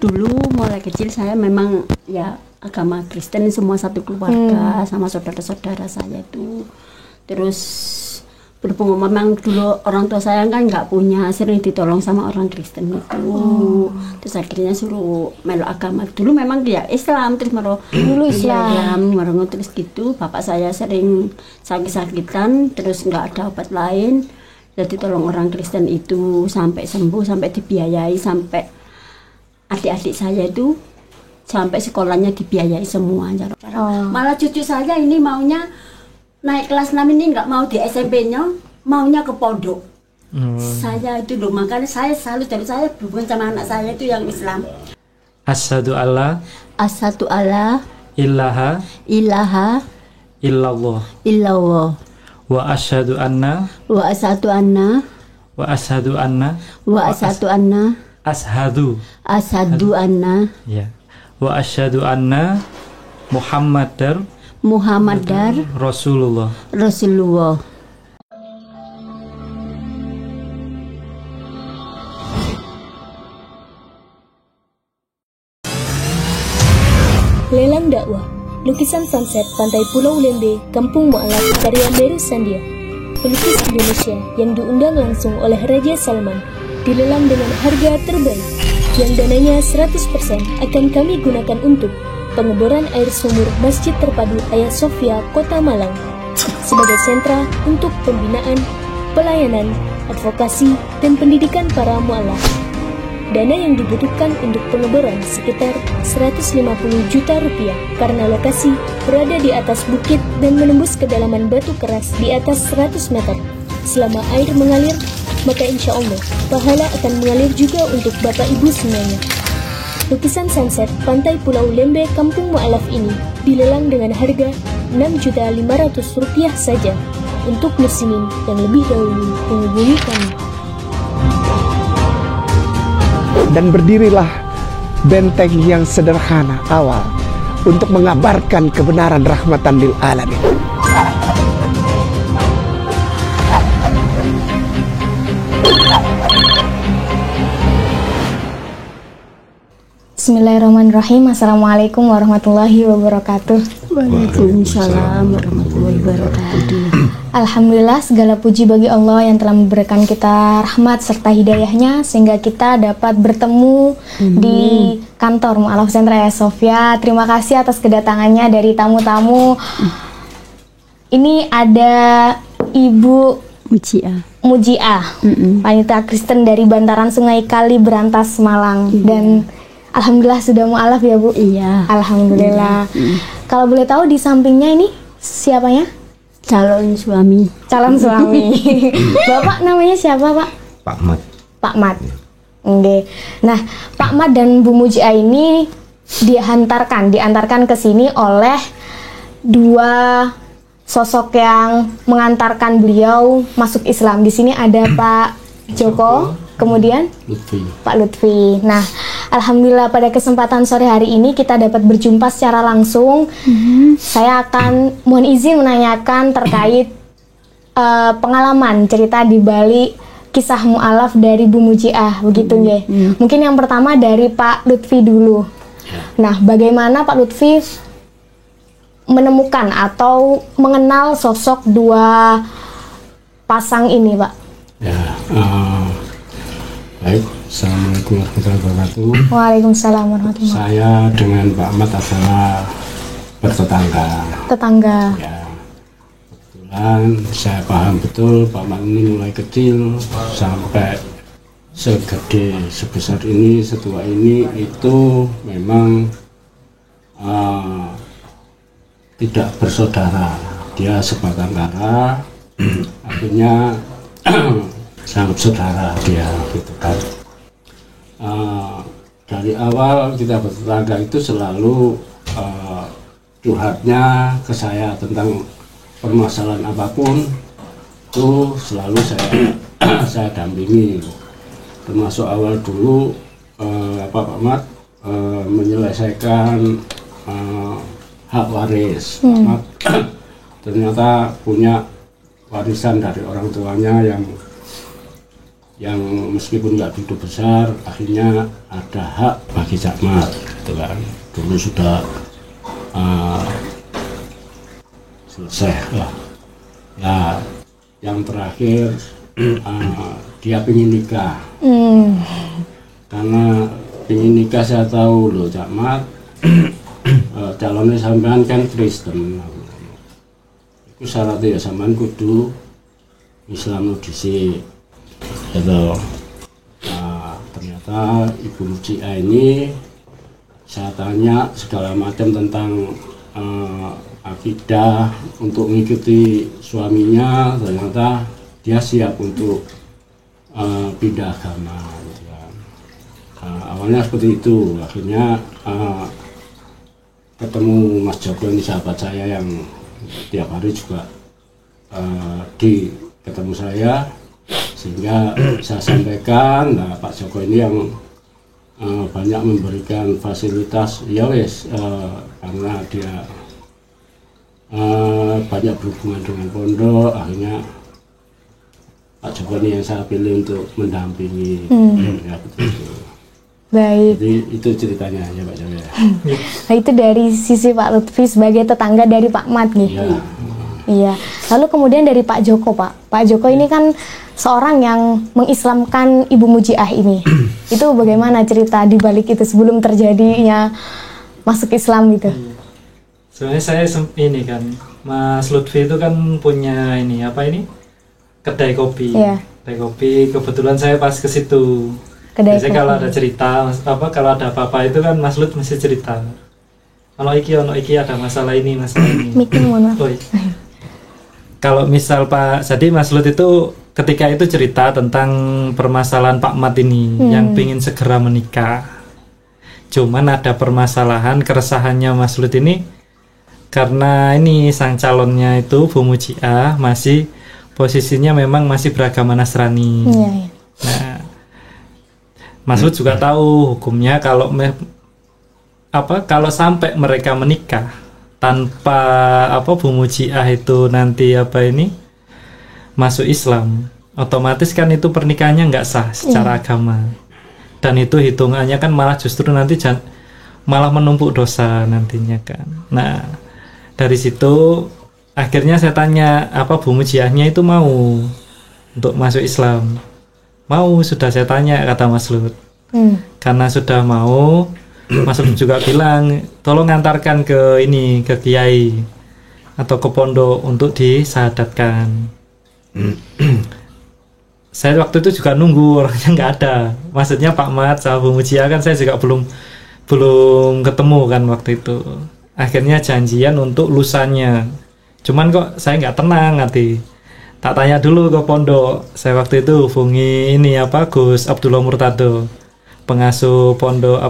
dulu mulai kecil saya memang ya agama Kristen, semua satu keluarga sama saudara-saudara saya itu. Terus berhubung memang dulu orang tua saya kan nggak punya, sering ditolong sama orang Kristen itu. Terus akhirnya suruh melok agama. Dulu memang dia Islam, terus dulu Islam, terus gitu. Bapak saya sering sakit-sakitan, terus nggak ada obat lain. Jadi tolong orang Kristen itu sampai sembuh, sampai dibiayai, sampai adik-adik saya itu sampai sekolahnya dibiayai semua. Malah cucu saya ini maunya naik kelas 6 ini nggak mau di SMP-nya, maunya ke pondok. Saya itu loh, makanya saya selalu dari saya berhubungan sama anak saya itu yang Islam. Asyhadu alla ilaha illallah wa asyhadu anna ashadu anna ya wa asyhadu anna Muhammadar Rasulullah. Lelang dakwah, lukisan sunset pantai Pulau Lembe, Kampung Mu'alaf, karya Mary Sandia. Pelukis Indonesia yang diundang langsung oleh Raja Salman, dilelang dengan harga terbaik, yang dananya 100% akan kami gunakan untuk pengeboran air sumur Masjid Terpadu Hagia Sophia, Kota Malang, sebagai sentra untuk pembinaan, pelayanan, advokasi, dan pendidikan para mu'alaf. Dana yang dibutuhkan untuk pengeboran sekitar 150 juta rupiah karena lokasi berada di atas bukit dan menembus kedalaman batu keras di atas 100 meter. Selama air mengalir, maka insya Allah pahala akan mengalir juga untuk Bapak Ibu semuanya. Lukisan sunset pantai Pulau Lembe Kampung Mu'alaf ini dilelang dengan harga Rp6.500.000 saja untuk muslimin yang lebih dahulu menghubungi kami. Dan berdirilah benteng yang sederhana awal untuk mengabarkan kebenaran rahmatan lil alamin. Bismillahirrahmanirrahim. Assalamualaikum warahmatullahi wabarakatuh. Waalaikumsalam warahmatullahi wabarakatuh. Alhamdulillah, segala puji bagi Allah yang telah memberikan kita rahmat serta hidayahnya sehingga kita dapat bertemu di kantor Mu'alaf Sentra Hagia Sophia. Terima kasih atas kedatangannya dari tamu-tamu. Ini ada Ibu Mujiah, wanita Kristen dari bantaran Sungai Kali Berantas, Malang. Dan alhamdulillah sudah mu'alaf ya Bu? Iya. Alhamdulillah. Kalau boleh tahu di sampingnya ini siapanya? Calon suami. Bapak namanya siapa Pak? Pak Mat. Pak Mat. Oke. Nah, Pak Mat dan Bu Mujiah ini diantarkan ke sini oleh dua sosok yang mengantarkan beliau masuk Islam. Di sini ada Pak Joko, kemudian Pak Lutfi. Nah, alhamdulillah pada kesempatan sore hari ini kita dapat berjumpa secara langsung. Saya akan mohon izin menanyakan terkait pengalaman cerita di balik kisah mu'alaf dari Bu Mujiah, begitu ya. Mungkin yang pertama dari Pak Lutfi dulu. Nah, bagaimana Pak Lutfi menemukan atau mengenal sosok dua pasang ini, Pak? Ya, baik. Assalamualaikum warahmatullahi wabarakatuh. Waalaikumsalam warahmatullahi wabarakatuh. Saya dengan Pak Mat adalah bertetangga. Ya, kebetulan saya paham betul Pak Mat ini mulai kecil sampai segede sebesar ini, setua ini, itu memang tidak bersaudara. Dia sebatang kara, akhirnya sangat saudara dia, gitu kan. Dari awal kita bertetangga itu selalu curhatnya ke saya tentang permasalahan apapun, itu selalu saya dampingi. Termasuk awal dulu Pak Mat menyelesaikan hak waris. Pak Mat ternyata punya warisan dari orang tuanya yang yang meskipun nggak begitu besar, akhirnya ada hak bagi Cakmat gitu kan. Dulu sudah selesai lah. Nah, yang terakhir dia pengen nikah. Karena pengen nikah saya tahu loh Cakmat, calonnya sampean kan Kristen. Itu syaratnya ya sampean kudu Islam nu dhisik. Gitu. Nah, ternyata Ibu Mujiah ini saya tanya segala macam tentang akidah untuk mengikuti suaminya, ternyata dia siap untuk pindah agama. Gitu kan. Awalnya seperti itu, akhirnya ketemu Mas Joko ini sahabat saya yang tiap hari juga ketemu saya, sehingga saya sampaikan, nah Pak Joko ini yang banyak memberikan fasilitas, ya wes, karena dia banyak berhubungan dengan pondok, akhirnya Pak Joko ini yang saya pilih untuk mendampingi. Ya, betul. Baik. Jadi itu ceritanya ya Pak Joko. Nah, itu dari sisi Pak Lutfi sebagai tetangga dari Pak Mat nih. Ya. Iya. Lalu kemudian dari Pak Joko, Pak. Pak Joko ini kan seorang yang mengislamkan Ibu Mujiah ini. Itu bagaimana cerita di balik itu sebelum terjadinya masuk Islam gitu? Sebenarnya saya ini kan, Mas Lutfi itu kan punya ini apa ini? Kedai kopi. Iya. Kedai kopi. Kebetulan saya pas ke situ. Kedai Biasanya kopi. kalau ada cerita, kalau ada apa-apa itu kan Mas Lut mesti cerita. Ono iki ada masalah ini. Mikir mohon maaf. Oh, iya. Kalau misal jadi Mas Lut itu ketika itu cerita tentang permasalahan Pak Mat ini yang pingin segera menikah. Cuman ada permasalahan, keresahannya Mas Lut ini karena ini sang calonnya itu Bu Mujiah masih posisinya memang masih beragama Nasrani. Iya, iya. Nah, Mas Lut juga tahu hukumnya kalau kalau sampai mereka menikah tanpa Bu Mujiah itu nanti masuk Islam, otomatis kan itu pernikahannya nggak sah secara agama, dan itu hitungannya kan malah justru nanti malah menumpuk dosa nantinya kan. Nah, dari situ akhirnya saya tanya Bu Mujiahnya itu mau untuk masuk Islam. Mau, sudah saya tanya, kata Mas Lut. Karena sudah mau, Mas Lut juga bilang tolong antarkan ke kiai atau ke pondok untuk disahadatkan. Saya waktu itu juga nunggu, orangnya nggak ada. Maksudnya Pak Mat sama Bu Mujiah kan saya juga belum ketemu kan waktu itu. Akhirnya janjian untuk lusanya. Cuman kok saya nggak tenang nanti. Tak tanya dulu ke pondok. Saya waktu itu hubungi Gus Abdullah Murtado, pengasuh pondok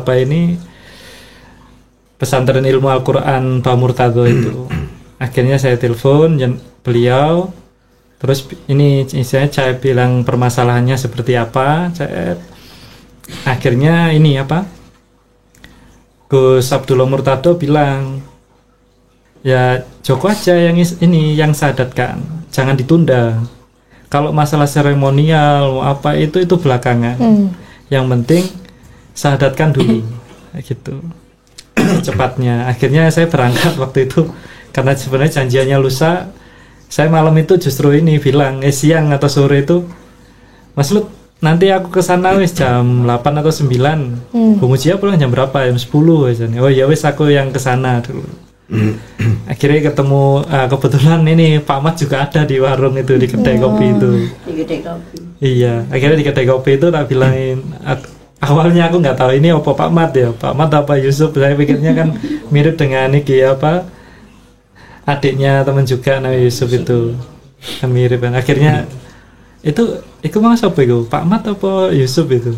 pesantren ilmu Al-Quran Pak Murtado itu. Akhirnya saya telepon beliau, terus saya bilang permasalahannya seperti apa. Akhirnya Gus Abdullah Murtado bilang, ya Joko aja yang sahadatkan, jangan ditunda. Kalau masalah seremonial itu belakangan. Yang penting sahadatkan dulu, gitu. Cepatnya. Akhirnya saya berangkat waktu itu karena sebenarnya janjiannya lusa. Saya malam itu justru bilang siang atau sore itu, Mas Lut, nanti aku ke sana wis jam 8 atau 9. Bu Mujiah pulang jam berapa? Jam 10 aja. Oh ya wis, aku yang ke sana dulu. Akhirnya ketemu, kebetulan Pak Mat juga ada di warung itu, di kedai kopi itu. Di kedai kopi. Iya, akhirnya di kedai kopi itu tak bilangin. Awalnya aku nggak tahu ini apa Pak Mat ya, Pak Mat apa Yusuf. Saya pikirnya kan mirip dengan adiknya teman juga namanya Yusuf itu, kan mirip kan. Akhirnya itu mas apa itu, Pak Mat apa Yusuf itu?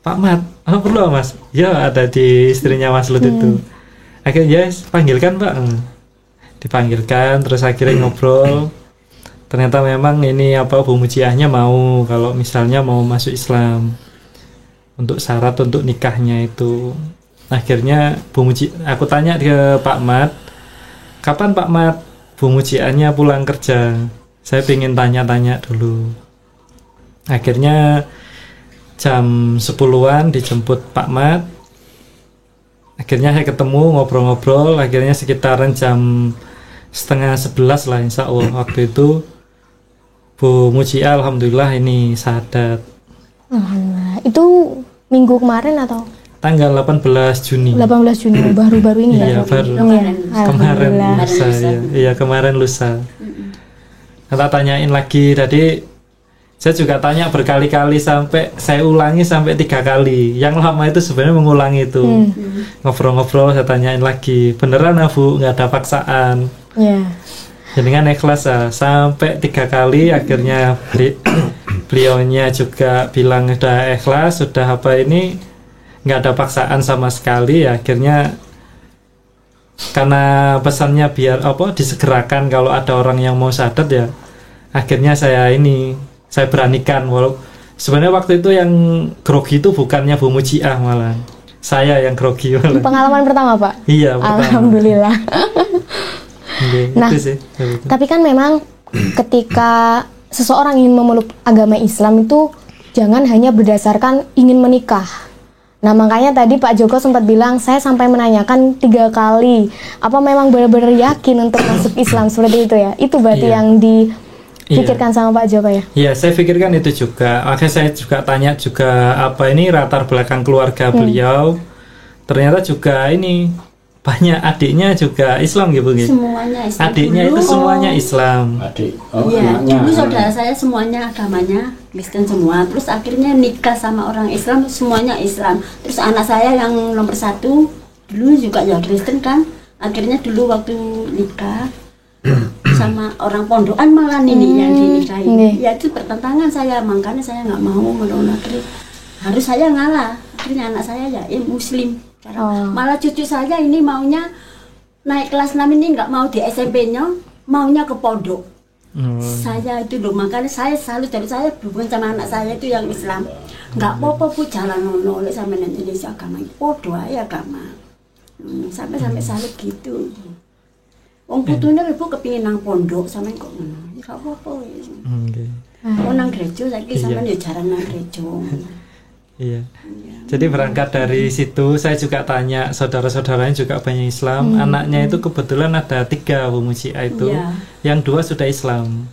Pak Mat, oh perlu Mas? Ya ada di istrinya Mas Lut itu. Akhirnya panggilkan Pak, dipanggilkan, terus akhirnya ngobrol. Ternyata memang Bu Mujiahnya mau kalau misalnya mau masuk Islam, untuk syarat untuk nikahnya itu. Akhirnya aku tanya ke Pak Mat, kapan Pak Mat Bu Mujiahnya pulang kerja? Saya pengen tanya-tanya dulu. Akhirnya jam 10-an dijemput Pak Mat. Akhirnya saya ketemu, ngobrol-ngobrol. Akhirnya sekitaran jam 10:30 lah insya Allah. Waktu itu Bu Mujiah alhamdulillah ini syahadat. Alhamdulillah. Itu minggu kemarin atau Tanggal 18 Juni. 18 Juni baru-baru ini Iya, ya? baru. Iya. Kemarin Alhamdulillah. lusa ya. Iya, kemarin lusa. Kita tanyain lagi tadi. Saya juga tanya berkali-kali sampai saya ulangi sampai 3 kali. Yang lama itu sebenarnya mengulangi itu. Ngobrol-ngobrol saya tanyain lagi. Beneran Bu, nggak ada paksaan. Iya. Dengan ikhlas ya. Sampai 3 kali akhirnya beliaunya juga bilang udah ikhlas, sudah apa ini nggak ada paksaan sama sekali. Akhirnya karena pesannya biar apa disegerakan kalau ada orang yang mau syahadat ya. Akhirnya saya beranikan, walau sebenarnya waktu itu yang grogi itu bukannya Bu Mujiah malah saya yang grogi malah. Pengalaman pertama Pak? Iya, pertama. Alhamdulillah. Nah, Itu sih. Tapi kan memang ketika seseorang ingin memeluk agama Islam itu jangan hanya berdasarkan ingin menikah. Nah makanya tadi Pak Joko sempat bilang saya sampai menanyakan 3 kali apa memang benar-benar yakin untuk masuk Islam seperti itu ya. Itu berarti yang dipikirkan sama Pak Joko ya? Iya, saya pikirkan itu juga. Akhirnya saya juga tanya juga apa ini latar belakang keluarga beliau. Ternyata juga ini banyak adiknya juga Islam gitu. Semuanya Islam. Adiknya dulu, itu semuanya Islam. Adik, Iya, anaknya. dulu saudara saya semuanya agamanya Kristen semua. Terus akhirnya nikah sama orang Islam, semuanya Islam. Terus anak saya yang nomor 1 dulu juga ya Kristen kan. Akhirnya dulu waktu nikah sama orang pondokan malah ini yang dinikahi. Ya itu pertentangan saya, makanya saya nggak mau menonakri. Harus saya ngalah. Akhirnya anak saya ya Muslim. Malah cucu saya ini maunya naik kelas 6 ini nggak mau di SMP-nya, maunya ke pondok. Saya itu loh, makanya saya selalu dari saya berhubungan sama anak saya itu yang Islam. Nggak apa-apa Bu jalan nolak sama Indonesia agama itu podo aja agama. Sampai salut gitu. Wong putune ibu kepingin nang pondok sampean kok ngono. Ya gak apa-apa wis. Nggih. Oh nang gereja saiki sampean ya jarang nang gereja. Iya. Jadi berangkat dari situ saya juga tanya saudara-saudaranya juga banyak Islam. Anaknya itu kebetulan ada 3 Bu Mujiah itu. Yang 2 sudah Islam.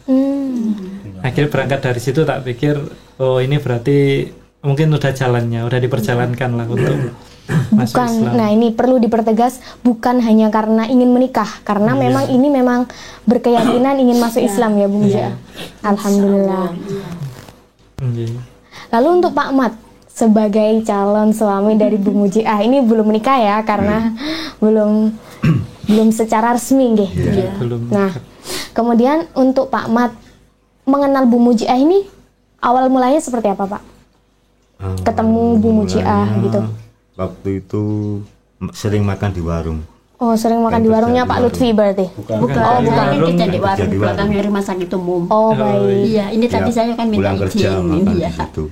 Akhirnya berangkat dari situ tak pikir oh ini berarti mungkin udah jalannya, udah diperjalankan lah untuk masuk Bukan, Islam. nah ini perlu dipertegas bukan hanya karena ingin menikah, karena memang ini memang berkeyakinan ingin masuk Islam ya Bu Mujiah. Alhamdulillah. Lalu untuk Pak Mat sebagai calon suami dari Bu Mujiah ini belum menikah ya karena belum secara resmi nggih. Belum. Nah, kemudian untuk Pak Mat mengenal Bu Mujiah ini awal mulanya seperti apa Pak? Ketemu Bu Mujiah gitu. Waktu itu sering makan di warung. Oh, sering makan di warungnya Pak Lutfi berarti? Bukan, warung, kita di warung jadi belakangnya rumah sakit umum. Oh, baik. Iya, ini tadi saya kan minta pulang kerja izin. makan Iya. di situ.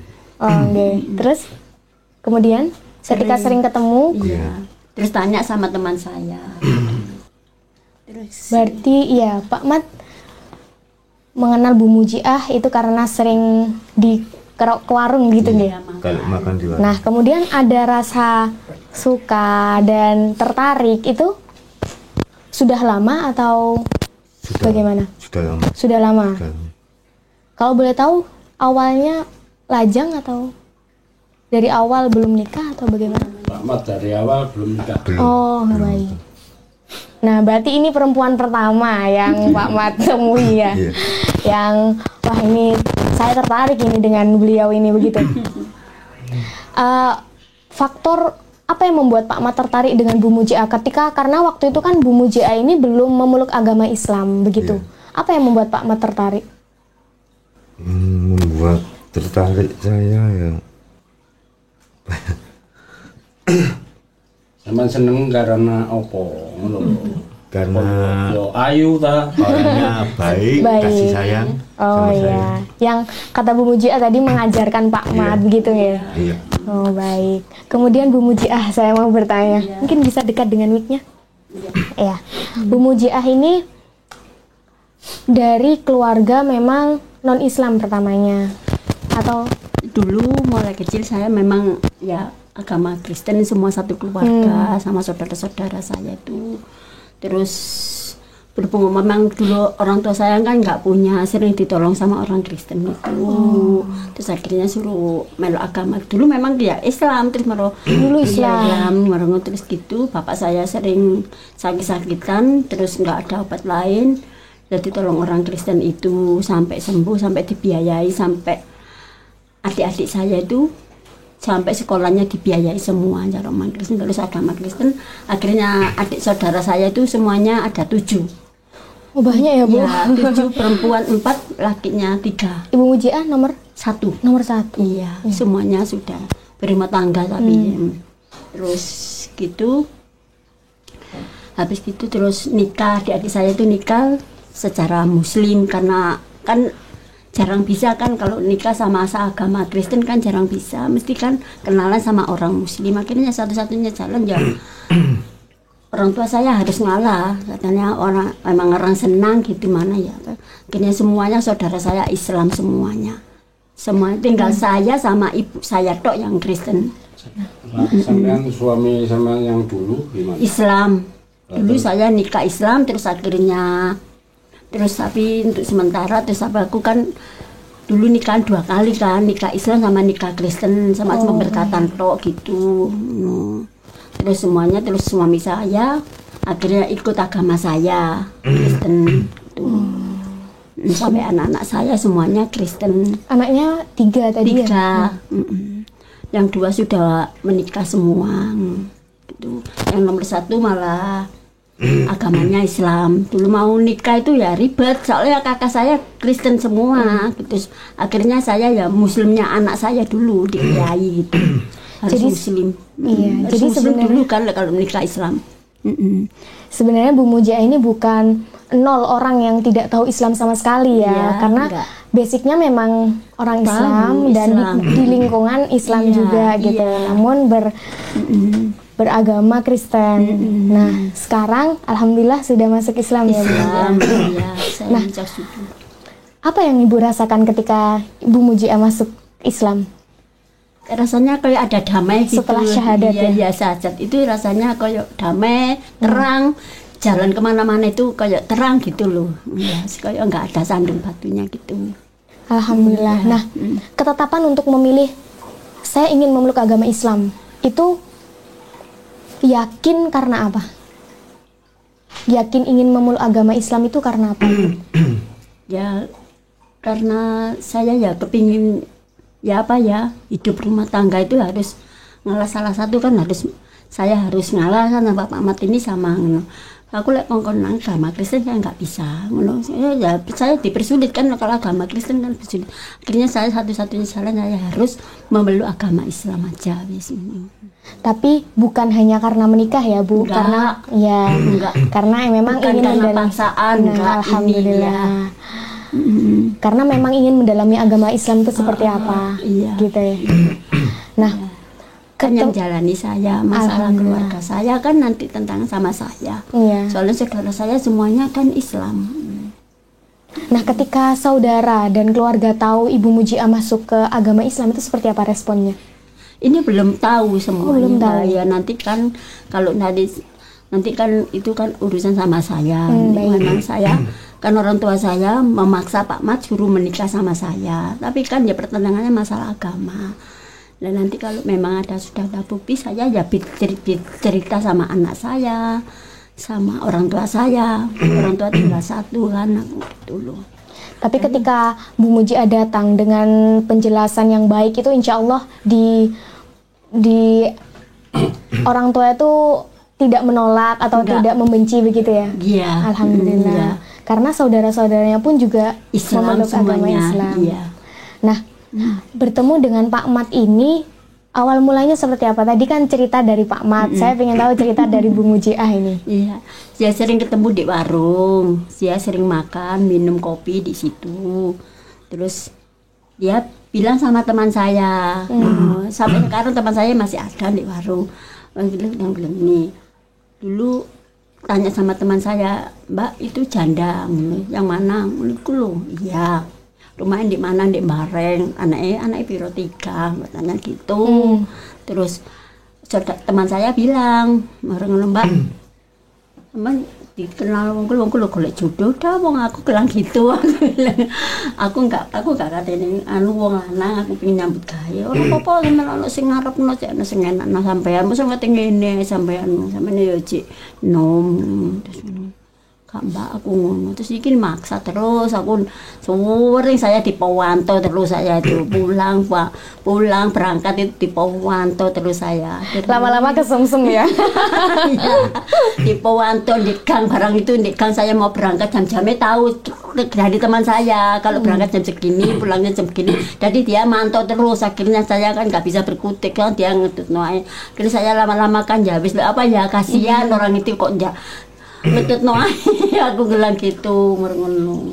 Oh, oke. Terus kemudian ketika sering ketemu, Iya. Terus tanya sama teman saya. Terus berarti iya Pak Mat mengenal Bu Mujiah itu karena sering di ke warung gitu nggih. Kalau makan di warung. Nah, kemudian ada rasa suka dan tertarik itu sudah lama atau bagaimana? Sudah lama. Sudah lama. Sudah lama. Kalau boleh tahu awalnya lajang atau dari awal belum nikah atau bagaimana? Pak Mat dari awal belum nikah. Oh, baik. Nah, berarti ini perempuan pertama yang Pak Mat temui ya. Iya. Yang wah ini saya tertarik ini dengan beliau ini begitu. Faktor apa yang membuat Pak Mat tertarik dengan Bu Mujiah karena waktu itu kan Bu Mujiah ini belum memeluk agama Islam begitu. Apa yang membuat Pak Mat tertarik? Membuat tertarik saya ya. Sampeyan seneng karena opo ngono lho. Karena Yo ayu ta. orangnya baik, Baik. kasih sayang Oh sama saya. iya, yang kata Bu Mujiah tadi mengajarkan Pak Mat begitu ya. Iya. Oh baik. Kemudian Bu Mujiah saya mau bertanya, mungkin bisa dekat dengan mic-nya? Iya. Bu Mujiah ini dari keluarga memang non Islam pertamanya. atau Dulu mulai kecil saya memang ya agama Kristen, semua satu keluarga sama saudara-saudara saya itu. Terus berhubung memang dulu orang tua saya kan nggak punya, sering ditolong sama orang Kristen itu. Terus akhirnya suruh melok agama. Dulu memang dia Islam, terus Dulu Islam. terus gitu. Bapak saya sering sakit-sakitan, terus nggak ada obat lain. Jadi tolong orang Kristen itu sampai sembuh, sampai dibiayai, sampai adik-adik saya itu sampai sekolahnya dibiayai semua agama Kristen. Terus agama Kristen, akhirnya adik saudara saya itu semuanya ada 7. oh, banyak ya Bu? Ya, 7 perempuan, 4 lakinya 3. Ibu Mujiah nomor 1. nomor 1. Iya, semuanya sudah berumah tangga tapi terus gitu. Habis gitu terus nikah, adik-adik saya itu nikah secara Muslim karena kan jarang bisa kan kalau nikah sama seagama Kristen kan jarang bisa, mesti kan kenalan sama orang Muslim. Akhirnya satu-satunya jalan ya orang tua saya harus ngalah, katanya memang orang senang gitu mana ya. Akhirnya semuanya saudara saya Islam semuanya, semua tinggal saya sama ibu saya tok yang Kristen. Sampean suami sama yang dulu gimana? Islam. Dulu saya nikah Islam, terus akhirnya tapi untuk sementara terus aku kan dulu nikah 2 kali kan, nikah Islam sama nikah Kristen sama pemberkatan tok gitu. Terus semuanya, terus suami saya akhirnya ikut agama saya Kristen gitu. Sampai anak-anak saya semuanya Kristen. Anaknya 3 tadi 3. ya? Yang 2 sudah menikah semua gitu. Yang nomor 1 malah agamanya Islam. Dulu mau nikah itu ya ribet, soalnya kakak saya Kristen semua gitu. Akhirnya saya ya Muslimnya anak saya dulu dikiai gitu. Harus Jadi, Muslim. Iya, Harus jadi Muslim sebenarnya dulu kan kalau nikah Islam. sebenarnya Bu Mujiah ini bukan 0 orang yang tidak tahu Islam sama sekali ya, Iya, karena enggak. basicnya memang orang Tahu Islam dan Islam. di lingkungan Islam Iya, juga gitu. iya. Namun beragama Kristen. Nah, sekarang alhamdulillah sudah masuk Islam ya Bu. Islam, ya, saya Nah, mencak syukur. Apa yang Ibu rasakan ketika Ibu Mujiah masuk Islam? Rasanya kayak ada damai gitu. Setelah syahadat Iya, ya? iya, syahadat itu rasanya kayak damai, terang. Jalan kemana-mana itu kayak terang gitu loh. Ya, kayak nggak ada sandung batunya gitu. Alhamdulillah. Nah, ketetapan untuk memilih saya ingin memeluk agama Islam itu yakin karena apa? Yakin ingin memeluk agama Islam itu karena apa? Ya karena saya ya kepingin ya apa ya, hidup rumah tangga itu harus ngalah, salah satu kan saya harus ngalah sama Bapak Mat ini sama ngono. Aku lek kongkon agama Kristen saya nggak bisa ngono. Saya dipersulit kan kalau agama Kristen kan bersulit. Akhirnya saya satu-satunya jalan saya harus memeluk agama Islam aja wis. Tapi bukan hanya karena menikah ya Bu, Enggak. karena ya Enggak. karena memang Bukan ingin karena mendalami paksaan, Nah, enggak, alhamdulillah. Karena memang ingin mendalami agama Islam itu seperti apa, iya. gitu ya. Nah, Kan yang jalani saya, masalah Alhamdulillah. keluarga saya kan nanti tentang sama saya. iya. Soalnya saudara saya semuanya kan Islam. Nah, ketika saudara dan keluarga tahu Ibu Mujiah masuk ke agama Islam itu seperti apa responnya? Ini belum tahu semuanya. belum tahu. Ya nanti kan kalau nanti kan itu kan urusan sama saya. baik. Memang saya kan orang tua saya memaksa Pak Mat suruh menikah sama saya. Tapi kan ya pertentangannya masalah agama. Dan nanti kalau memang sudah ada bukti, saya ya cerita sama anak saya, sama orang tua saya. Orang tua tinggal 1 kan gitu loh. Tapi ketika Bu Mujiah datang dengan penjelasan yang baik itu insya Allah di orang tua itu tidak menolak atau Enggak. tidak membenci begitu ya? Iya. Alhamdulillah. Iya. Karena saudara-saudaranya pun juga Islam memeluk agama semuanya. Islam. Iya. Nah, bertemu dengan Pak Mat ini awal mulanya seperti apa? Tadi kan cerita dari Pak Mat. Saya ingin tahu cerita dari Bu Mujiah ini. Iya, saya sering ketemu di warung, saya sering makan, minum kopi di situ. Terus dia bilang sama teman saya, sampai sekarang teman saya masih ada di warung. Yang bilang ini, dulu tanya sama teman saya, Mbak itu janda, yang mana? Itu loh, iya. rumahnya di mana, di Bareng, anaknya piro 3, katanya gitu. Terus teman saya bilang, ngono Mbak, emang dikenal wong kulo golek jodoh dah, wong aku kelang gitu. aku enggak katene anu wong lanang aku pengen nyambut gawe. Ora apa-apa ono sing ngarepno cek ono sing enakno sampean. Mosok ngene ngene sampean yo cik nom. Terus Kak Mbak aku ngono. Terus iki maksa terus aku sering saya dipantau terus saya itu pulang berangkat itu dipantau terus saya. Lama-lama kesumsum ya. Dipantau di gang barang itu di gang saya mau berangkat jam-jamnya tahu dari teman saya kalau berangkat jam segini pulangnya jam segini. Jadi dia mantau terus akhirnya saya kan nggak bisa berkutik kan dia ngedut noai. Akhirnya saya lama-lama kan ya habis apa ya kasihan orang itu kok metut noai. Aku bilang gitu ngono.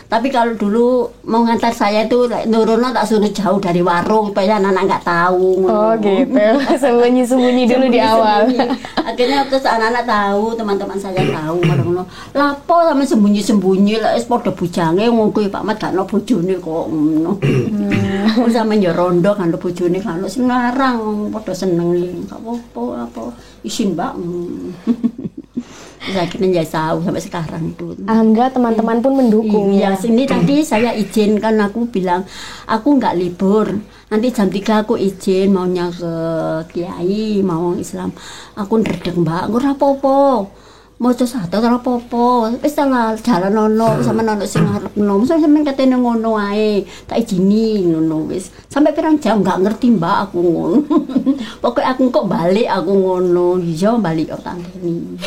Tapi kalau dulu mau ngantar saya itu nurono tak suruh jauh dari warung supaya anak-anak nggak tahu. Oh gitu. Sembunyi dulu di awal. Akhirnya terus anak-anak tahu, teman-teman saya tahu ngono. Lapo sama sembunyi-sembunyi lah es padha bujange wong kuwi Pak Mat gak ono bojone kok ngono. Wis sampe yo rondo kan bojone kan sing larang padha seneng gak apa-apa isin Mbak. Akhirnya ya tahu sampai sekarang itu. Alhamdulillah teman-teman pun mendukung. Iya, sini tadi saya izin kan aku bilang aku nggak libur. Nanti jam 3 aku izin maunya ke kiai, mau Islam. Aku ndredeg Mbak, ora apa-apa. Maca satu ora apa-apa. Wis lah jalan ono sama ono sing arepno. Sampeyan katene ngono ae. Tak izini ngono wis. Sampai pirang jam nggak ngerti Mbak aku ngono. Pokoknya aku kok balik aku ngono. Iya balik kok tanteni.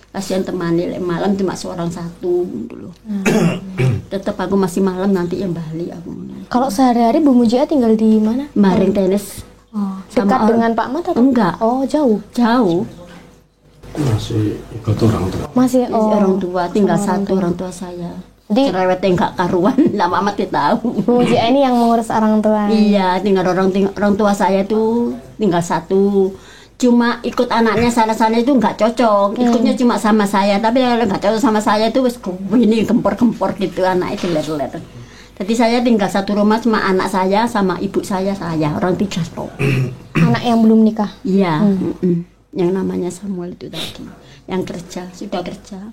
Kasihan temani malam cuma seorang satu dulu. Tetap aku masih malam nanti yang balik aku. Kalau sehari-hari Bu Mujia tinggal di mana? Maring tenis. Oh, dekat dengan Pak Mat atau enggak? Oh, jauh. Masih ikut orang tua. Masih orang tua tinggal satu orang tua saya. Jadi cerewetnya enggak karuan, lama amat tahu. Bu Mujia ini yang mengurus orang tua. Iya, tinggal orang tua saya tuh tinggal satu. Cuma ikut anaknya sana-sana itu nggak cocok, ikutnya cuma sama saya, tapi kalau nggak cocok sama saya itu wes ini gempor-gempor gitu anak itu ler-ler. Jadi saya tinggal satu rumah cuma anak saya sama ibu saya orang 3 toh. Anak yang belum nikah? Iya, yang namanya Samuel itu tadi, yang sudah kerja.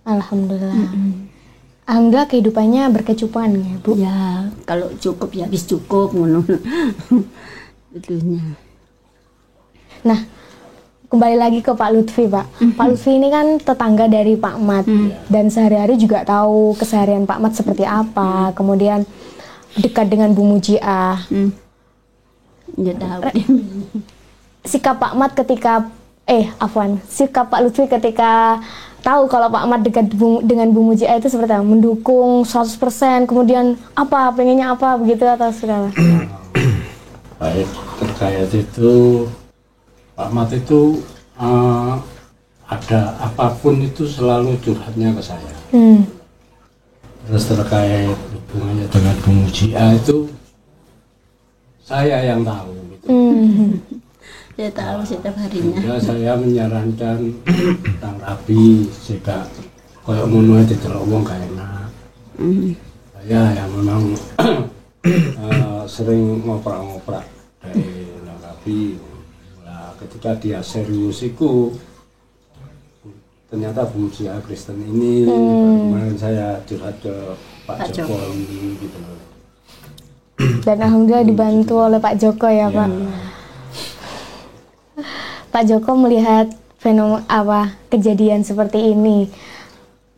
Alhamdulillah. Alhamdulillah kehidupannya berkecukupan ya Bu. Ya, kalau cukup ya habis cukup ngono. Itunya. Nah, kembali lagi ke Pak Lutfi, Pak. Pak Lutfi ini kan tetangga dari Pak Mat dan sehari-hari juga tahu keseharian Pak Mat seperti apa. Kemudian dekat dengan Bu Mujia. Ya tahu. Sikap Pak Mat ketika sikap Pak Lutfi ketika tahu kalau Pak Mat dekat dengan Bu Mujia itu seperti apa? Mendukung 100%, kemudian pengennya apa begitu atau segala? Baik, terkait itu Pak Mat itu ada apapun itu selalu curhatnya ke saya. Terus terkait hubungannya dengan Bu Mujia itu saya yang tahu. Gitu. Saya tahu setiap harinya. Ya, saya menyarankan tentang rabi jika koyok ngono aja delok wong gak enak. Saya yang memang sering ngoprak-ngoprak dari rabi. Ketika dia serius itu ternyata Bu Mujia Kristen ini kemarin saya curhat ke Pak Jokowi gitu. Dan alhamdulillah dibantu oleh Pak Joko ya Pak. Pak Joko melihat kejadian seperti ini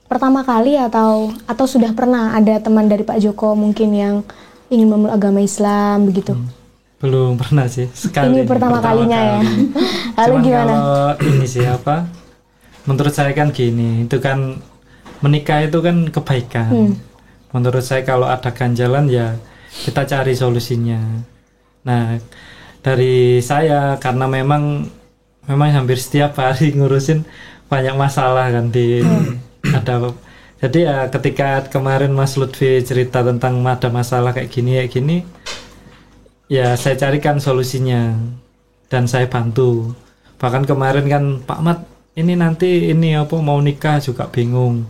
pertama kali atau sudah pernah ada teman dari Pak Joko mungkin yang ingin memeluk agama Islam begitu? Belum pernah sih, sekali. Ini pertama kalinya ya. Lalu cuman gimana? Kalau ini sih menurut saya kan gini, itu kan menikah itu kan kebaikan. Menurut saya kalau ada ganjalan ya kita cari solusinya. Nah, dari saya karena memang hampir setiap hari ngurusin banyak masalah kan jadi ya ketika kemarin Mas Lutfi cerita tentang ada masalah kayak gini ya saya carikan solusinya dan saya bantu. Bahkan kemarin kan Pak Mat ini nanti mau nikah juga bingung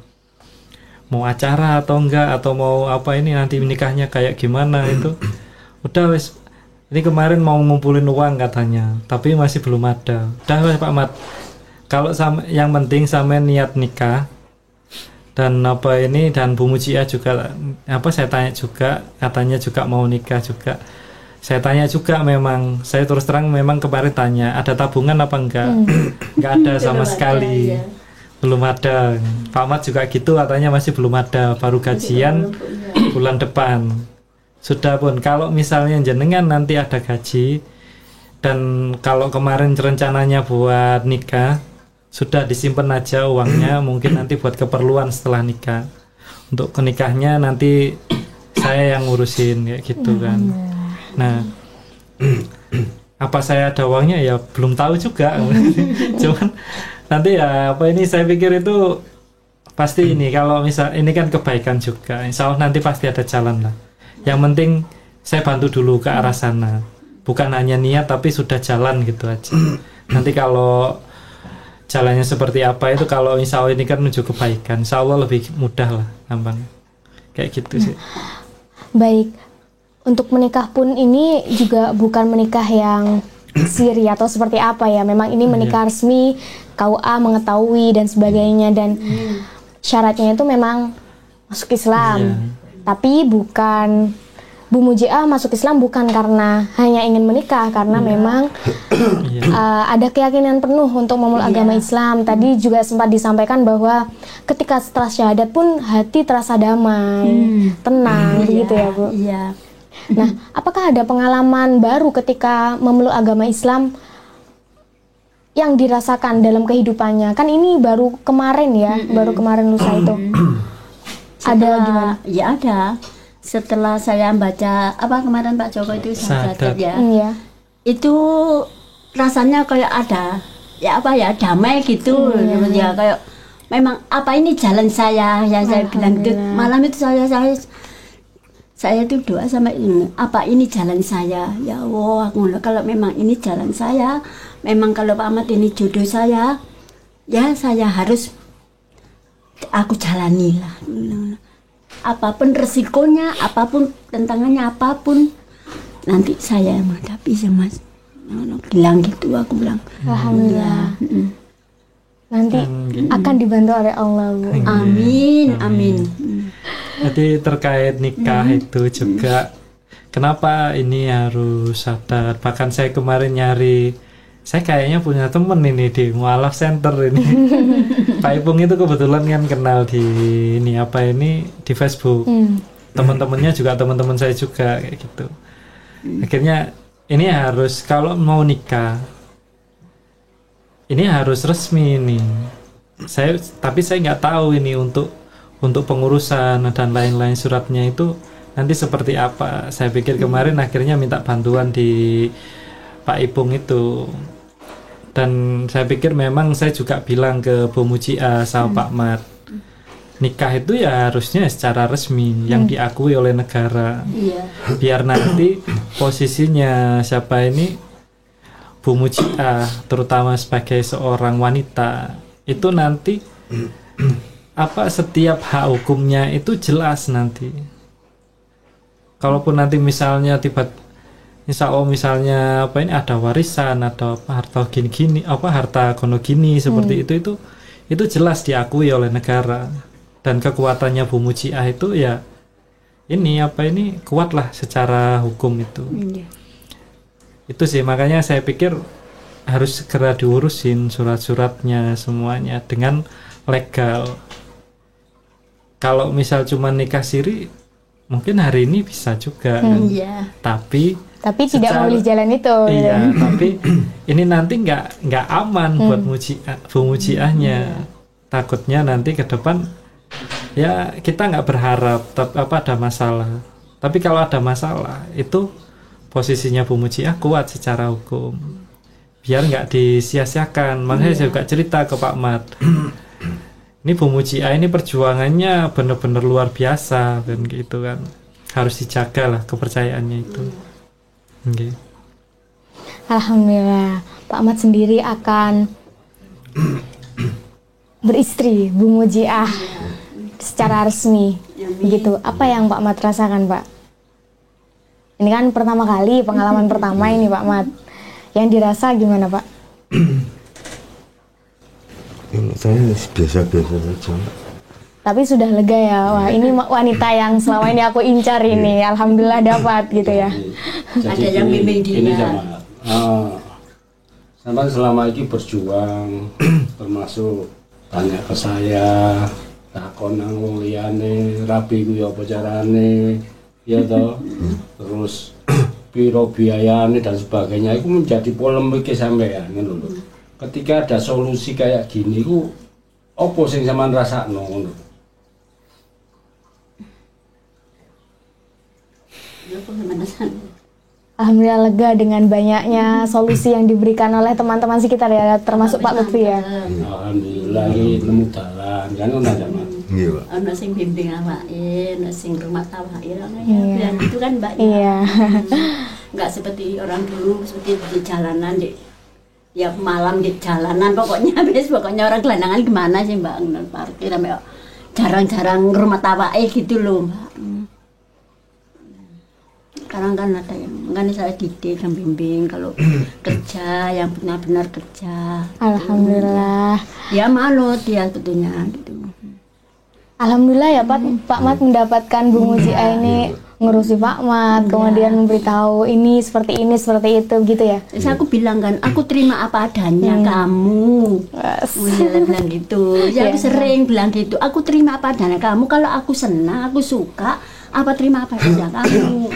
mau acara atau enggak, atau mau apa ini nanti nikahnya kayak gimana itu. Udah wes, ini kemarin mau ngumpulin uang katanya, tapi masih belum ada. Udah wes Pak Mat, kalau yang penting sama niat nikah dan apa ini, dan Bu Mujia juga apa saya tanya juga, katanya juga mau nikah juga. Saya tanya juga, memang saya terus terang memang kemarin tanya ada tabungan apa enggak. Enggak ada sama sekali. Ada, ya. Belum ada. Pak Mat juga gitu, katanya masih belum ada, baru gajian bulan depan. Sudah pun kalau misalnya jenengan nanti ada gaji, dan kalau kemarin rencananya buat nikah, sudah disimpan aja uangnya, mungkin nanti buat keperluan setelah nikah. Untuk kenikahnya nanti saya yang ngurusin kayak gitu kan. Nah, apa saya ada uangnya ya belum tahu juga. Cuman nanti ya apa ini, saya pikir itu pasti ini, kalau misal ini kan kebaikan juga, insya Allah nanti pasti ada jalan lah. Yang penting saya bantu dulu ke arah sana, bukan hanya niat tapi sudah jalan gitu aja. Nanti kalau jalannya seperti apa itu, kalau insya Allah ini kan menuju kebaikan, insya Allah lebih mudah lah, gampang kayak gitu sih. Baik, untuk menikah pun ini juga bukan menikah yang siri atau seperti apa ya. Memang ini menikah resmi, KUA mengetahui dan sebagainya, dan syaratnya itu memang masuk Islam. Tapi bukan, Bu Mujia masuk Islam bukan karena hanya ingin menikah, karena memang ada keyakinan penuh untuk memeluk agama Islam. Tadi juga sempat disampaikan bahwa ketika setelah syahadat pun hati terasa damai, tenang, begitu ya Bu? Iya. Nah, apakah ada pengalaman baru ketika memeluk agama Islam yang dirasakan dalam kehidupannya? Kan ini baru kemarin ya, baru kemarin lusa itu. Ada gimana? Ya ada. Setelah saya baca apa kemarin Pak Joko itu syahadat ya. Iya. Itu rasanya kayak ada ya apa ya, damai gitu. Ya kayak memang apa ini jalan saya yang saya bilang itu. Malam itu saya tuh doa sama ini, apa ini jalan saya, ya Allah, kalau memang ini jalan saya, memang kalau Pak Ahmad ini jodoh saya, ya saya harus aku jalani lah. Apapun resikonya, apapun tantangannya, apapun nanti saya yang menghadapi sama Mas. Bilang gitu, aku bilang. Alhamdulillah. Nanti akan dibantu oleh Allah, Bu. Amin, amin. Jadi terkait nikah itu juga, kenapa ini harus syahadat? Bahkan saya kemarin nyari, saya kayaknya punya temen ini di Mualaf Center ini. Pak Ipung itu kebetulan kan kenal di ini apa ini di Facebook. Teman-temannya juga teman-teman saya juga kayak gitu. Akhirnya ini harus, kalau mau nikah ini harus resmi ini. Tapi saya nggak tahu ini untuk pengurusan dan lain-lain suratnya itu nanti seperti apa. Saya pikir kemarin akhirnya minta bantuan di Pak Ipung itu, dan saya pikir memang saya juga bilang ke Bu Mujia sama Pak Mat, nikah itu ya harusnya secara resmi yang diakui oleh negara. Biar nanti posisinya siapa ini, Bu Mujia terutama sebagai seorang wanita itu nanti apa setiap hak hukumnya itu jelas nanti. Kalaupun nanti misalnya insya Allah misalnya apa ini ada warisan, ada apa harta gini apa harta kono gini seperti itu jelas diakui oleh negara, dan kekuatannya Bu Mujia itu ya ini apa ini kuat lah secara hukum itu. Itu sih makanya saya pikir harus segera diurusin surat-suratnya semuanya dengan legal. Kalau misal cuma nikah siri mungkin hari ini bisa juga kan? Tapi tidak memilih jalan itu. Iya, tapi ini nanti nggak aman buat Bu Mujiahnya. Takutnya nanti ke depan ya kita nggak berharap apa ada masalah. Tapi kalau ada masalah itu posisinya Bu Mujiah kuat secara hukum. Biar nggak disia-siakan. Makanya saya juga cerita ke Pak Mat. Ini Bu Mujia ini perjuangannya benar-benar luar biasa kan gitu kan. Harus dijaga lah kepercayaannya itu. Alhamdulillah, Pak Ahmad sendiri akan beristri Bu Mujia. secara resmi. Begitu. Apa yang Pak Mat rasakan, Pak? Ini kan pertama kali, pengalaman pertama ini Pak Mat. Yang dirasa gimana, Pak? Saya biasa-biasa saja. Tapi sudah lega ya. Wah, ini wanita yang selama ini aku incar ini. Alhamdulillah dapat gitu ya. Jadi Ada yang bimbing dia. Ini sampai selama ini berjuang, termasuk tanya ke saya, takon nang wong liyane, rabi ku ya apa carane, ya toh. Terus piro biayane dan sebagainya itu menjadi polemik sampean ngono lho. Ketika ada solusi kayak gini ku opo sing sampean rasakno ngono. Alhamdulillah lega dengan banyaknya solusi yang diberikan oleh teman-teman sekitar ya, termasuk Pak Lutfi ya. Alhamdulillah ini nemu dalan kan ngono zaman. Iya, Pak. Ono sing bimbing awake, ono sing rumah tawair, Iya. yang itu kan Mbak. Iya. Enggak seperti orang dulu seperti di jalanan ya malam di jalanan pokoknya pokoknya orang gelandangan gimana sih Mbak parkir sampai jarang-jarang rumah tawair gitu loh Mbak. Sekarang kan ada yang makanya saya didik yang bimbing kalau kerja yang benar-benar kerja. Alhamdulillah. Ya manut dia tentunya gitu. Alhamdulillah ya Pak Mat mendapatkan Bu Mujia ini ngurusi Pak Mat, kemudian memberitahu ini seperti itu gitu ya. Terus aku bilang kan, aku terima apa adanya kamu. Dia bilang gitu. Ya aku sering bilang gitu. Aku terima apa adanya kamu. Kalau aku senang, aku suka, apa terima apa adanya kamu.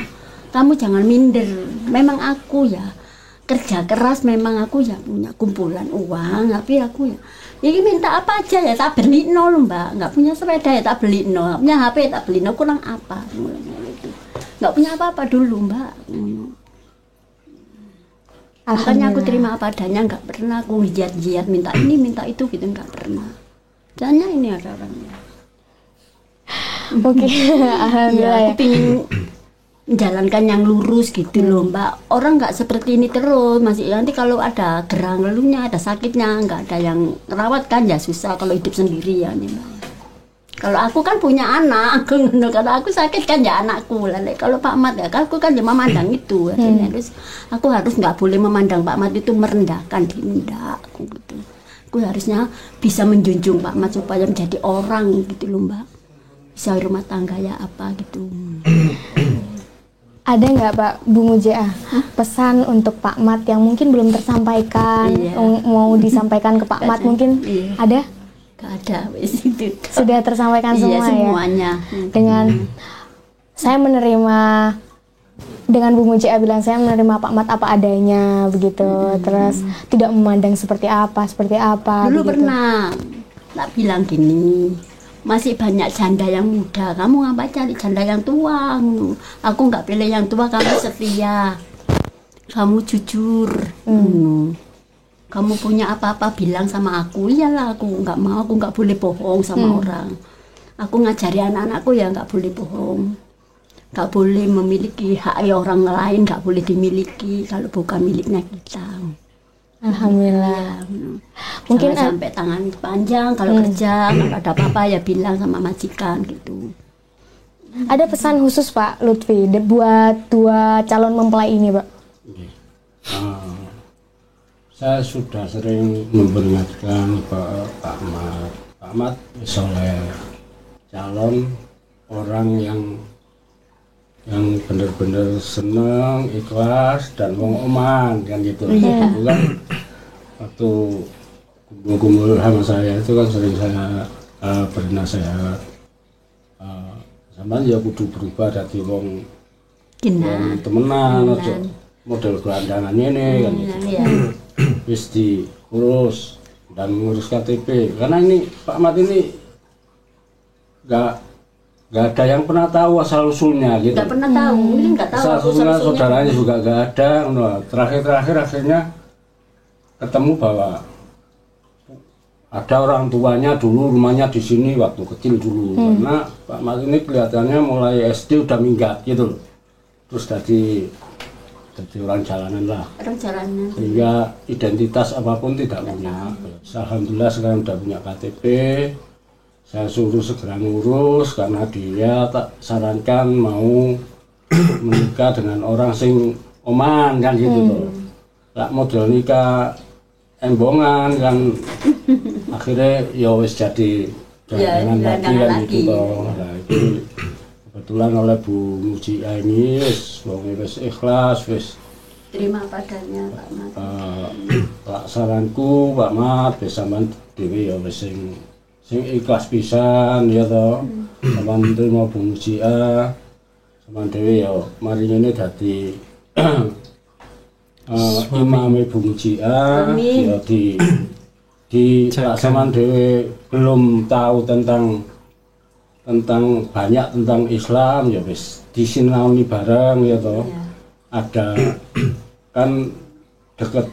Kamu jangan minder. Memang aku ya kerja keras, memang aku ya punya kumpulan uang, tapi aku ya ini minta apa aja ya tak beli loh Mbak. Nggak punya sepeda ya tak beli nggak punya HP ya tak beli kurang apa gitu. Nggak punya apa-apa dulu Mbak. Makanya aku terima apa adanya, nggak pernah aku jiat-jiat minta ini minta itu gitu, nggak pernah. Tanya ini ada orangnya. Oke, alhamdulillah ya. Aku pingin menjalankan yang lurus gitu loh Mbak. Orang nggak seperti ini terus, masih nanti kalau ada gerang leluhnya, ada sakitnya, nggak ada yang merawat kan ya susah kalau hidup sendiri ya nih Mbak. Kalau aku kan punya anak, kalau aku sakit kan ya anakku. Lalu kalau Pak Mat ya, aku kan dia memandang itu. Terus aku harus nggak boleh memandang Pak Mat itu merendahkan, tidak. Aku gitu. Aku harusnya bisa menjunjung Pak Mat supaya menjadi orang gitu loh Mbak. Bisa rumah tangga ya apa gitu. Ada nggak Pak Bu Mujia pesan untuk Pak Mat yang mungkin belum tersampaikan, mau disampaikan ke Pak Mat mungkin? Ada? Gak ada, wes itu. Sudah tersampaikan semua ya? Semuanya. Dengan saya menerima, dengan Bu Mujia bilang saya menerima Pak Mat apa adanya begitu, terus tidak memandang seperti apa Dulu begitu. pernah tak bilang gini, masih banyak janda yang muda, kamu ngapa cari janda yang tua? Aku nggak pilih yang tua, kamu setia, kamu jujur, kamu punya apa-apa bilang sama aku. Iyalah, aku nggak mau, aku nggak boleh bohong sama orang. Aku ngajari anak-anakku ya nggak boleh bohong, nggak boleh memiliki hak orang lain, nggak boleh dimiliki kalau bukan miliknya kita. Alhamdulillah. Mungkin sampai tangan panjang kalau kerja, kalau ada apa-apa ya bilang sama majikan gitu. Ada pesan khusus Pak Lutfi buat dua calon mempelai ini Pak? Saya sudah sering memperingatkan Pak Mat. Pak Mat soleh, calon orang yang benar-benar senang, ikhlas dan wong oman kan gitu. Itu kan waktu kumpul-kumpul sama saya itu kan sering saya bernasihat, sampean ya kudu berubah dari wong temenan aja model gelandangan ini kan gitu. Wis diurus dan ngurus KTP karena ini Pak Mat ini nggak ada yang pernah tahu asal usulnya gitu. Nggak pernah tahu, mungkin nggak tahu. Asal usulnya saudaranya juga nggak ada. Nah, terakhir akhirnya ketemu bahwa ada orang tuanya dulu rumahnya di sini waktu kecil dulu. Karena Pak Mat ini kelihatannya mulai SD udah minggat gitu loh. Terus jadi orang jalanan lah. Orang jalanan. Sehingga identitas apapun tidak punya. Alhamdulillah sekarang udah punya KTP. saya suruh segera ngurus karena dia tak sarankan mau menikah dengan orang sing oman kan gitu tuh. Lah model nikah embongan kan akhirnya ya wis jadi dengan lagi kan gitu toh. Nah itu kebetulan oleh Bu Mujia ini wis ikhlas wis terima padanya Pak Mat. Saranku Pak Mat wis sampean dhewe ya wis sing ikhlas pisan ya toh. Sampean terima Bu Mujia sampean dhewe ya mari ngene dadi Imam Bu Mujia ya di laksaman dewe belum tahu tentang banyak tentang Islam ya wis disinaoni bareng ya toh. Ada kan deket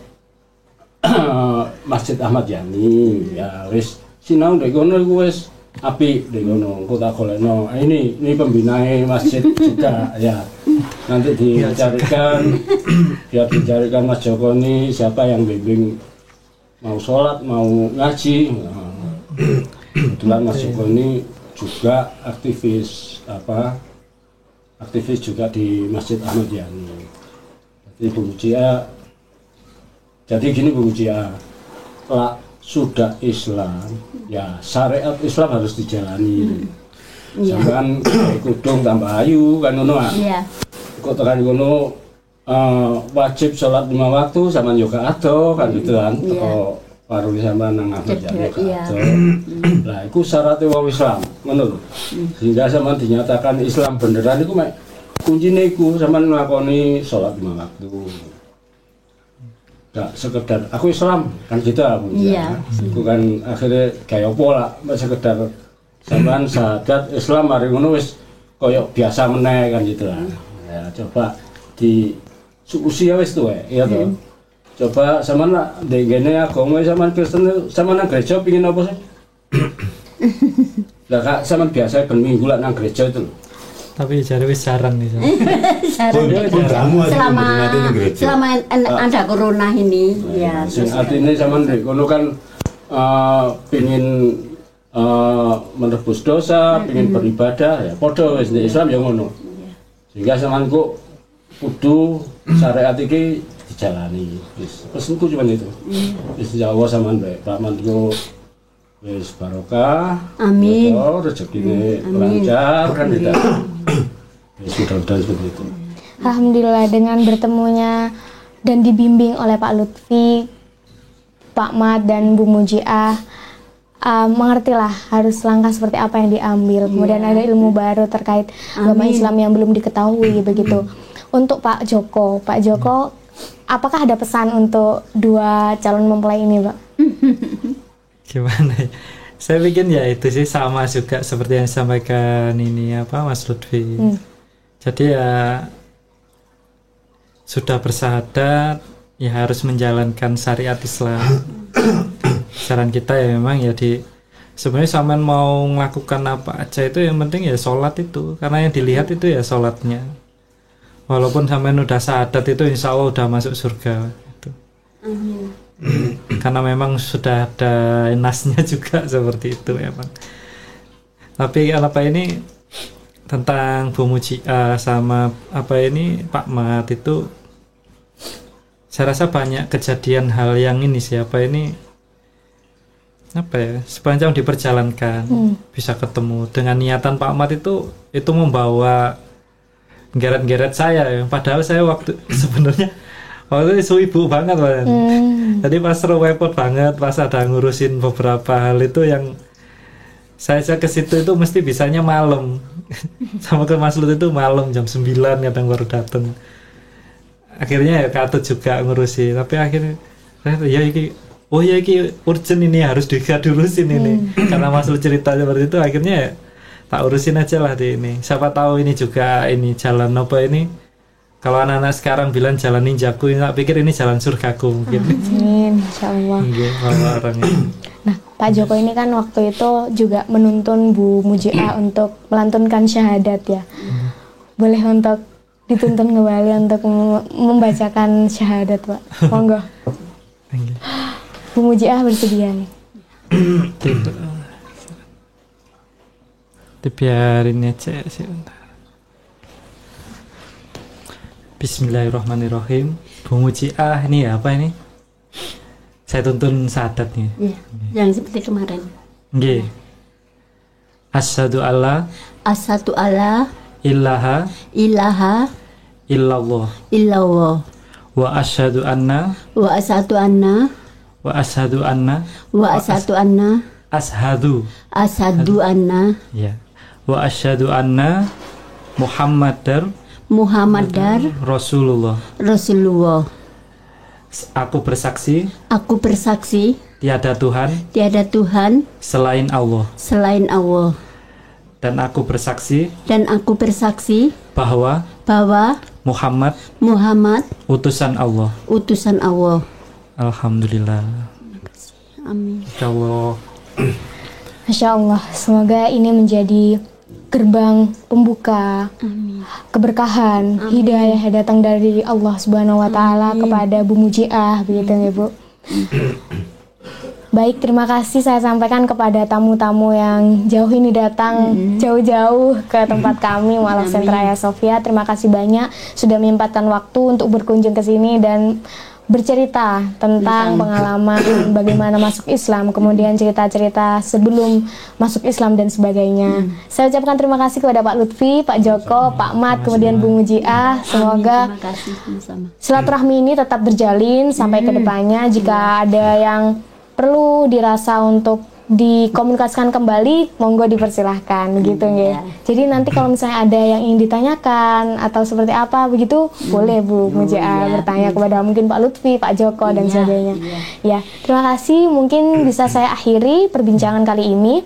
Masjid Ahmad Yani ya wis sinau ndek kono iku wis apik ndek kono engko tak golekno ini pembinae masjid juga ya. Nanti dicarikan biar dicarikan Mas Joko ini siapa yang bimbing mau sholat mau ngaji. Kebetulan Mas Joko ini juga aktivis juga di Masjid Ahmad Yani. Jadi Bu Mujia jadi gini Bu Mujia, sudah Islam ya syariat Islam harus dijalani. Jangan kudung tambah ayu kan ngono ah. Iya. Kok tekan ngono wajib sholat 5 waktu sampean yo gak ado kan gitu kan. Teko warung sampean nang Ahmad Yani gak ado. Lah iku syaratnya wong Islam, ngono lho. Sehingga sampean dinyatakan Islam beneran iku mek kuncine iku sampean nglakoni sholat 5 waktu. Gak sekedar aku Islam kan gitu lah Bu. Iya. Iku kan akhirnya kayak apa lah sekedar sampean syahadat Islam mari ngono wis koyo biasa meneh kan gitu lah. Ya coba di usia wis tuwe ya toh. Coba sampean ndek ngene agama sampean Kristen sampean nang gereja pengin apa sih? Lah kak sampean biasa ben minggu lah nang gereja itu. Tapi jare wis jarang nih. Selama ada corona ini ya. Sing artine sampean ndek kono kan pengin menebus dosa, pengen beribadah ya padha wis nek Islam ya ngono. Sehingga sampean kok kudu syariat iki dijalani. Wis pesenku cuma itu. Wis Jawa sampean bae Pak Mantu wis barokah. Amin. Rezekine lancar kan tidak. Wis mudah-mudahan seperti itu. Alhamdulillah dengan bertemunya dan dibimbing oleh Pak Lutfi, Pak Mat dan Bu Mujia. Mengertilah harus langkah seperti apa yang diambil. Kemudian ada ilmu baru terkait agama Islam yang belum diketahui begitu. Untuk Pak Joko, apakah ada pesan untuk dua calon mempelai ini, Pak? Gimana ya? Saya bikin ya itu sih sama juga seperti yang disampaikan ini Mas Lutfi. Jadi ya sudah bersahadat ya harus menjalankan syariat Islam. Saran kita ya memang ya sebenarnya sampean mau melakukan apa aja itu yang penting ya sholat itu, karena yang dilihat itu ya sholatnya. Walaupun sampean udah syahadat itu insya Allah udah masuk surga itu. Karena memang sudah ada nasnya juga seperti itu memang. Tapi ini tentang Bu Mujia sama Pak Mat itu saya rasa banyak kejadian hal yang ini sepanjang diperjalankan bisa ketemu dengan niatan Pak Mat itu membawa geret-geret saya ya. Padahal saya waktu sebenarnya waktu itu ibu banget jadi pas repot banget pas ada ngurusin beberapa hal itu yang saya ke situ itu mesti bisanya malam sama ke Mas Lut itu malam jam 9 kadang baru datang. Akhirnya ya Katut juga ngurusin, tapi akhirnya ya iki urgent ini harus diurusin ini. Karena Mas Lut cerita seperti itu akhirnya ya tak urusin aja lah di ini. Siapa tahu ini juga ini jalan apa ini. Kalau anak-anak sekarang bilang jalan ninjaku, tak pikir ini jalan surgaku mungkin. Amin, insyaallah. Nah, Pak Joko ini kan waktu itu juga menuntun Bu Mujia untuk melantunkan syahadat ya. Boleh untuk dituntun kembali untuk membacakan syahadat, Pak. Monggo. Bu Mujia bersedia nih. Dibiarin aja sih. Bismillahirrahmanirrahim. Bu Mujiah ini apa ini? Saya tuntun sadat nih. Iya, yang seperti kemarin. Nggih. Asyhadu alla ilaha ilaha illallah illallah wa asyhadu anna wa asyhadu anna asyhadu anna ya wa asyhadu anna Muhammadar Rasulullah. Aku bersaksi tiada Tuhan selain Allah. Dan aku bersaksi bahwa Muhammad utusan Allah. Alhamdulillah. Amin. Insyaallah. Masya Allah, semoga ini menjadi gerbang pembuka keberkahan, hidayah yang datang dari Allah Subhanahu wa Ta'ala kepada Bu Mujiah, begitu ya Bu. Baik, terima kasih saya sampaikan kepada tamu-tamu yang jauh ini datang jauh-jauh ke tempat kami Mu'alaf Sentra Hagia Sophia. Terima kasih banyak sudah menyempatkan waktu untuk berkunjung ke sini dan bercerita tentang pengalaman bagaimana masuk Islam, kemudian cerita-cerita sebelum masuk Islam dan sebagainya. Saya ucapkan terima kasih kepada Pak Lutfi, Pak Joko, Pak Mat, kemudian Bu Mujiah. Semoga silaturahmi ini tetap berjalin sampai ke depannya. Jika ada yang perlu dirasa untuk dikomunikasikan kembali, monggo dipersilahkan begitu ya. Jadi nanti kalau misalnya ada yang ingin ditanyakan atau seperti apa begitu, boleh Bu Mujiah bertanya kepada mungkin Pak Lutfi, Pak Joko dan sebagainya. Ya, terima kasih. Mungkin bisa saya akhiri perbincangan kali ini.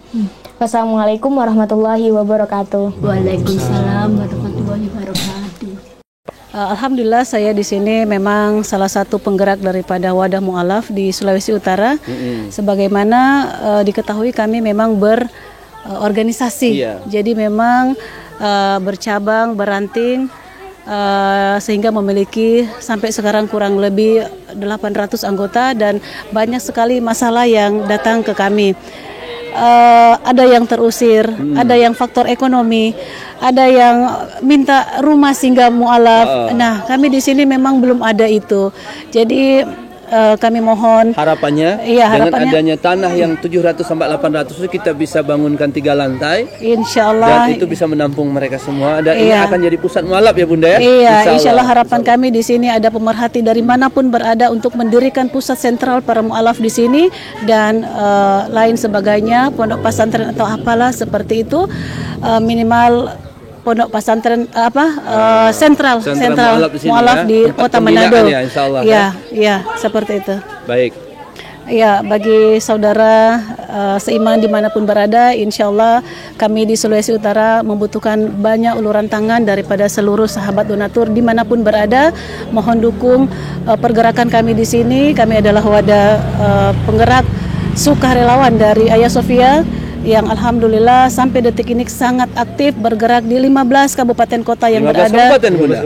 Wassalamualaikum warahmatullahi wabarakatuh. Waalaikumsalam warahmatullahi wabarakatuh. Alhamdulillah saya di sini memang salah satu penggerak daripada Wadah Mu'alaf di Sulawesi Utara. Sebagaimana diketahui kami memang berorganisasi. Jadi memang bercabang, beranting sehingga memiliki sampai sekarang kurang lebih 800 anggota dan banyak sekali masalah yang datang ke kami. Ada yang terusir, ada yang faktor ekonomi, ada yang minta rumah singgah mu'alaf. Nah, kami di sini memang belum ada itu. Jadi kami mohon harapannya dengan adanya tanah yang 700 sampai 800 itu kita bisa bangunkan 3 lantai. Insyaallah. Dan itu bisa menampung mereka semua. Dan ini akan jadi pusat mu'alaf ya Bunda ya. Iya, insyaallah harapan kami di sini ada pemerhati dari manapun berada untuk mendirikan pusat sentral para mu'alaf di sini dan lain sebagainya, pondok pesantren atau apalah seperti itu, minimal pondok pesantren sentral mu'alaf di Kota Manado. Ya, seperti itu. Baik. Ya, bagi saudara seiman dimanapun berada, insya Allah kami di Sulawesi Utara membutuhkan banyak uluran tangan daripada seluruh sahabat donatur dimanapun berada. Mohon dukung pergerakan kami di sini. Kami adalah wadah penggerak sukarelawan dari Hagia Sophia yang alhamdulillah sampai detik ini sangat aktif bergerak di 15 kabupaten kota yang berada.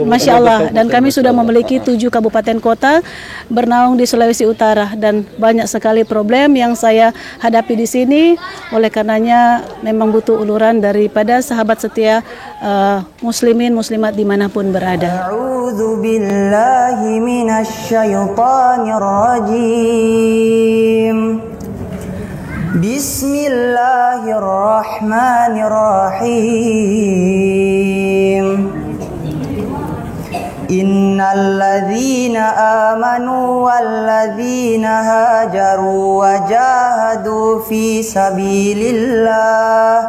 Masya Allah, dan kami sudah memiliki 7 kabupaten kota bernaung di Sulawesi Utara dan banyak sekali problem yang saya hadapi di sini. Oleh karenanya memang butuh uluran daripada sahabat setia muslimin muslimat dimanapun berada. A'udzu billahi minasyaitonir rajim. Bismillahirrahmanirrahim. Innal ladzina amanu wal ladzina hajaru wa jahadu fi sabilillah